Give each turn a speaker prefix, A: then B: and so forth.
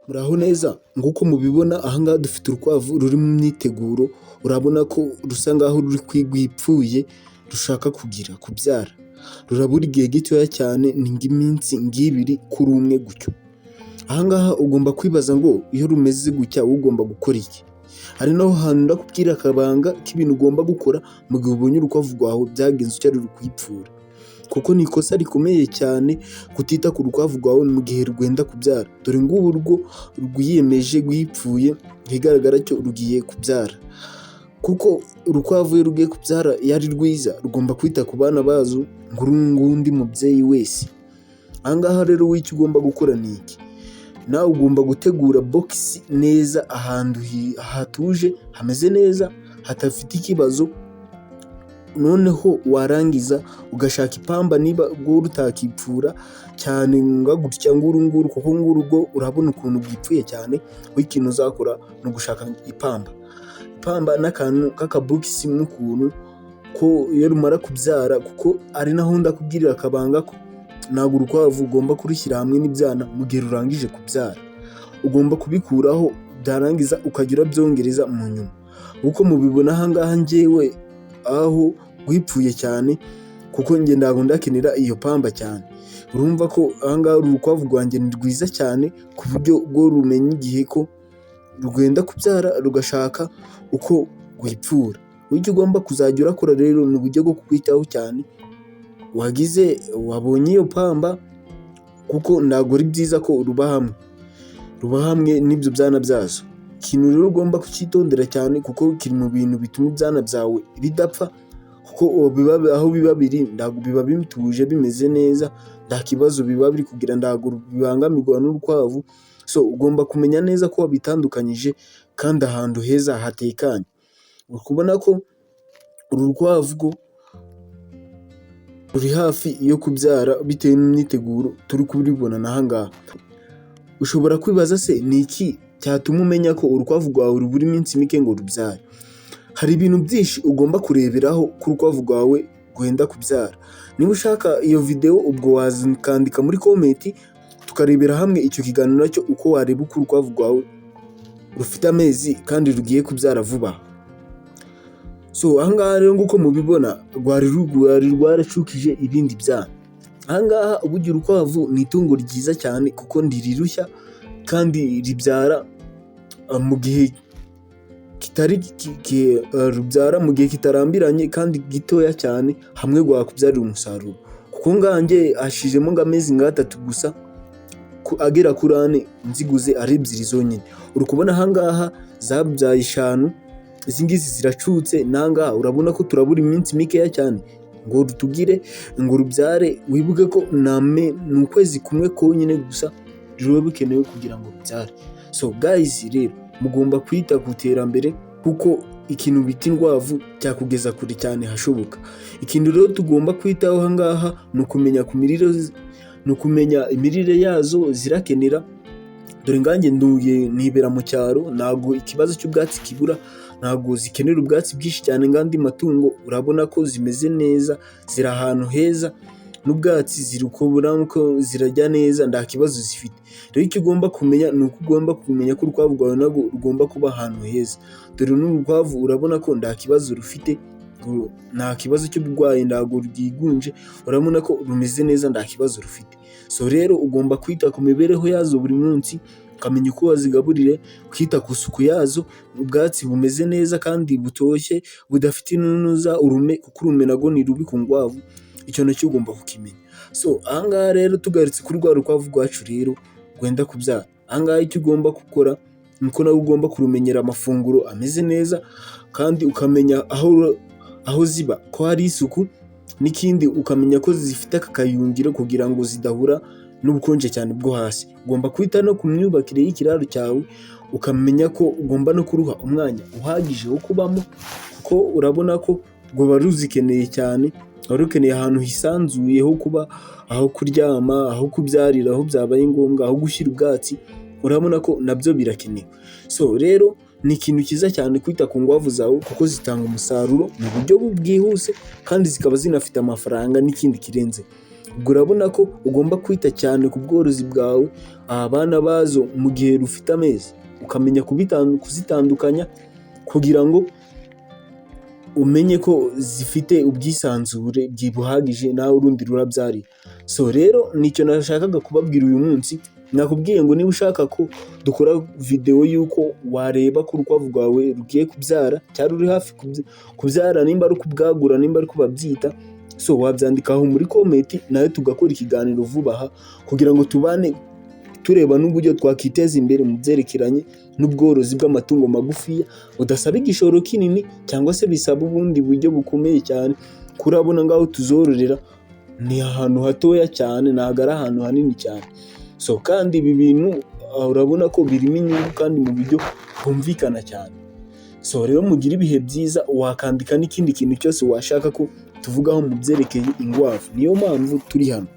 A: Muraho neza nk'uko mubibona aha ngaha dufite urukwavu ruri mu myiteguro, urabona ko rusa nkaho rwipfuye rushaka kubyara, rurabura igihe gitoya cyane ni nk'iminsi nk'ibiri kuri umwe gutyo. Aha ngaha ugomba kwibaza ngo iyo rumeze gutya wowe ugomba gukora iki? Hari naho hantu ndakubwira akabanga k'ibintu ugomba gukora mu gihe ubonye urukwavu rwawe byagenze utya ruri kwipfura, kuko ni ikosa rikomeye cyane kutita ku rukwavu rwawe mu gihe rwenda kubyara, dore ngubu rwo rwiyemeje rwipfuye bigaragara cyo rugiye kubyara, kuko urukwavu iyo rugiye kubyara iyo ari rwiza rugomba kwita ku bana bazo nk'undi mubyeyi wese. Aha ngaha rero wowe icyo ugomba gukora ni iki? Nawe ugomba gutegura bogisi neza ahantu hatuje hameze neza hadafite ikibazo, noneho warangiza ugashaka ipamba niba rwo rutakipfura cyane nka gutya nguru kuko nguru rwo urabona ukuntu bwipfuye cyane, wowe ikintu uzakora ni ugushaka ipamba n'akantu k'akabogisi n'ukuntu ko iyo rumara kubyara, kuko ari naho ndakubwirira akabanga ko ntabwo urukwavu ugomba kurushyira hamwe n'ibyana mu gihe rurangije kubyara, ugomba kubikuraho byarangiza ukajya urabyongereza mu nyuma. Uko mubibona aha ngaha njyewe aho rwipfuye cyane kuko njye ntabwo ndakenera iyo pamba cyane, urumva ko aha ngaha urukwavu rwanjye ni rwiza cyane ku buryo bwo rumenya igihe ko rwenda kubyara rugashaka uko rwipfura. Icyo ugomba kuzajya urakora rero ni uburyo bwo kukwitaho cyane, wabonye iyo pamba kuko ntabwo ari byiza ko ruba hamwe n'ibyo byana byazo. Ikintu rero ugomba kucyitondera cyane kuko kiri mu bintu bituma ibyana byawe bidapfa, kuko aho biba biri ntabwo biba bituje bimeze neza, nta kibazo biba biri kugira, ntabwo bibangamirwa n'urukwavu. So ugomba kumenya neza ko wabitandukanyije kandi ahantu heza hatekanye. Uri kubona ko uru rukwavu ruri hafi yo kubyara bitewe n'imyiteguro turi kubibona aha ngaha. Ushobora kwibaza se ni iki cyatuma umenya ko urukwavu rwawe rubura iminsi mike ngo rubyare? Hari ibintu byinshi ugomba kureberaho ko urukwavu rwawe rwenda kubyara. Niba ushaka iyo video ubwo wazikandika muri komenti tukarebera hamwe icyo kiganiro nacyo, uko wareba uko urukwavu rwawe rufite amezi kandi rugiye kubyara vuba. So aha ngaha rero nk'uko mubibona rwari rwaracukije ibindi byana. Aha ngaha uburyo urukwavu ni itungo ryiza cyane kuko ndirirushya kandi ribyara mu gihe rubyara mu gihe kitarambiranye kandi gitoya cyane, hamwe rwakubyarira umusaruro. Kuko nganjye hashijemo amezi nk'atatu gusa agera kuri 4 nziguze ari 2 zonyine. Uri kubona aha ngaha zabyaye 5, izi ngizi ziracutse, nangaha urabona ko turabura iminsi mikeya cyane ngo rutugire ngo rubyare. Wibuke ko ni ukwezi kumwe konyine gusa ruba bikenewe kugira ngo rubyare. So guys rero mugomba kwita ku iterambere kuko ikintu bita inkwavu cyakugeza kure cyane hashoboka. Ikintu rero tugomba kwitaho aha ngaha ni ukumenya imirire yazo zirakenera, dore nganjye nibera mu cyaro, ntabwo ikibazo cy'ubwatsi kibura, ntabwo zikenera ubwatsi bwinshi cyane nk'andi matungo. Urabona ko zimeze neza, ziri ahantu heza, n'ubwatsi ziri kubura ko zirajya neza, nta kibazo zifite. Rero icyo ugomba kumenya ni uko ugomba kumenya ko urukwavu rwawe nabwo rugomba kuba ahantu heza, dore n'urukwavu urabona ko nta kibazo rufite, nta kibazo cy'uburwayi, ntabwo rwigunje, urabona ko rumeze neza, nta kibazo rufite. So rero ugomba kwita ku mibereho yazo buri munsi, ukamenya uko wazigaburire, kwita ku isuku yazo, ubwatsi bumeze neza kandi butoshye budafite urume, kuko urume nabwo ni rubi ku nkwavu, icyo nacyo ugomba kukimenya. So aha ngaha rero tugarutse kuri rwa rukwavu rwacu rero rwenda kubyara, aha ngaha icyo ugomba gukora ni uko nawe ugomba kurumenyera amafunguro ameze neza, kandi ukamenya aho ziba ko hari isuku, n'ikindi ukamenya ko zifite aka kayungiro kugira ngo zidahura n'ubukonje cyane bwo hasi. Ugomba kwita no ku myubakire y'ikiraro cyawe, ukamenya ko ugomba no kuruha umwanya uhagije wo kubamo, kuko urabona ko rwaba ruzikeneye cyane, wari ukeneye ahantu hisanzuye ho kuba, aho kuryama, aho kubyarira, aho byabaye ngombwa, aho gushyira ubwatsi, urabona ko nabyo birakenewe. So rero ni ikintu cyiza cyane kwita ku nkwavu zawe kuko zitanga umusaruro mu buryo bwihuse kandi zikaba zinafite amafaranga n'ikindi kirenze. ubwo urabona ko ugomba kwita cyane ku bworozi bwawe, abana bazo mu gihe rufite amezi, ukamenya kuzitandukanya kugira ngo umenye ko zifite ubwisanzure buhagije nawe urundi rurabyarira. So rero nicyo nashakaga kubabwira uyu munsi. Nakubwiye ngo niba ushaka ko dukora video y'uko wareba ko urukwavu rwawe rugiye kubyara cyangwa ruri hafi kubyara, nimba ari kubwagura, nimba ari kubabyita, so wabyandikaho muri comment nawe tugakora ikiganiro vuba aha kugira ngo tubane tureba n'uburyo twakiteza imbere mu byerekeranye n'ubworozi bw'amatungo magufiya udasaba igishoro kinini cyangwa se bisaba ubundi buryo bukomeye cyane. Kurabona ngaho tuzororera ni ahantu hatoya cyane, ntabwo ari ahantu hanini cyane. So kandi ibi bintu urabona ko birimo inyungu kandi mu buryo bwumvikana cyane. So rero mugira ibihe byiza, wakandika n'ikindi kintu cyose washaka ko tuvugaho mu byerekeye inkwavu, niyo mpamvu turi hano.